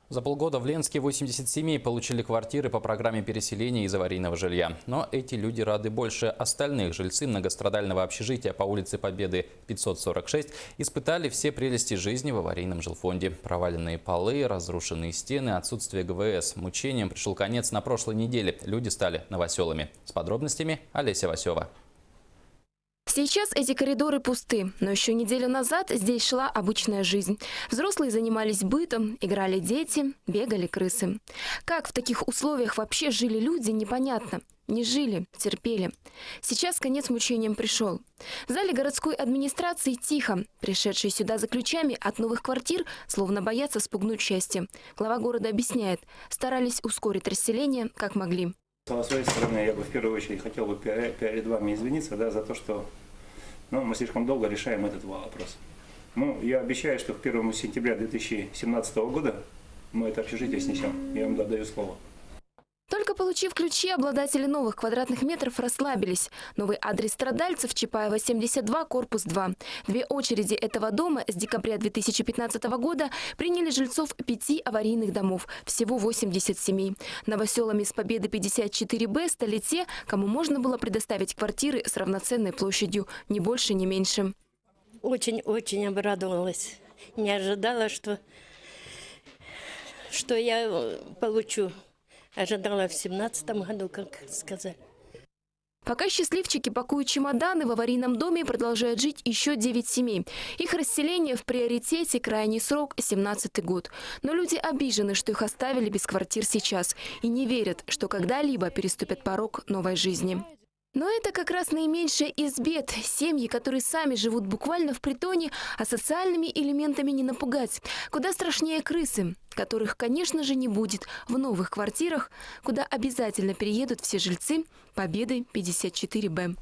За полгода в Ленске 80 семей получили квартиры по программе переселения из аварийного жилья. Но эти люди рады больше остальных. Жильцы многострадального общежития по улице Победы 546 испытали все прелести жизни в аварийном жилфонде. Проваленные полы, разрушенные стены, отсутствие ГВС. Мучениям пришел конец на прошлой неделе. Люди стали новоселами. С подробностями Олеся Васева. Сейчас эти коридоры пусты, но еще неделю назад здесь шла обычная жизнь. Взрослые занимались бытом, играли дети, бегали крысы. Как в таких условиях вообще жили люди, непонятно. Не жили, терпели. Сейчас конец мучениям пришел. В зале городской администрации тихо. Пришедшие сюда за ключами от новых квартир словно боятся спугнуть счастье. Глава города объясняет, старались ускорить расселение как могли. Со своей стороны, я бы в первую очередь хотел бы перед вами извиниться, за то, что мы слишком долго решаем этот вопрос. Я обещаю, что к 1 сентября 2017 года мы это общежитие снесем. Я вам даю слово. Только получив ключи, обладатели новых квадратных метров расслабились. Новый адрес страдальцев – Чапаева, 72, корпус 2. Две очереди этого дома с декабря 2015 года приняли жильцов 5 аварийных домов. Всего 80 семей. Новоселами с Победы 54Б стали те, кому можно было предоставить квартиры с равноценной площадью. Ни больше, ни меньше. Очень обрадовалась. Не ожидала, что я получу. Ожидала в 2017 году, как сказали. Пока счастливчики пакуют чемоданы, в аварийном доме продолжают жить еще 9 семей. Их расселение в приоритете, крайний срок – 17-й год. Но люди обижены, что их оставили без квартир сейчас. И не верят, что когда-либо переступят порог новой жизни. Но это как раз наименьшая из бед. Семьи, которые сами живут буквально в притоне, а социальными элементами не напугать. Куда страшнее крысы, которых, конечно же, не будет в новых квартирах, куда обязательно переедут все жильцы Победы 54Б.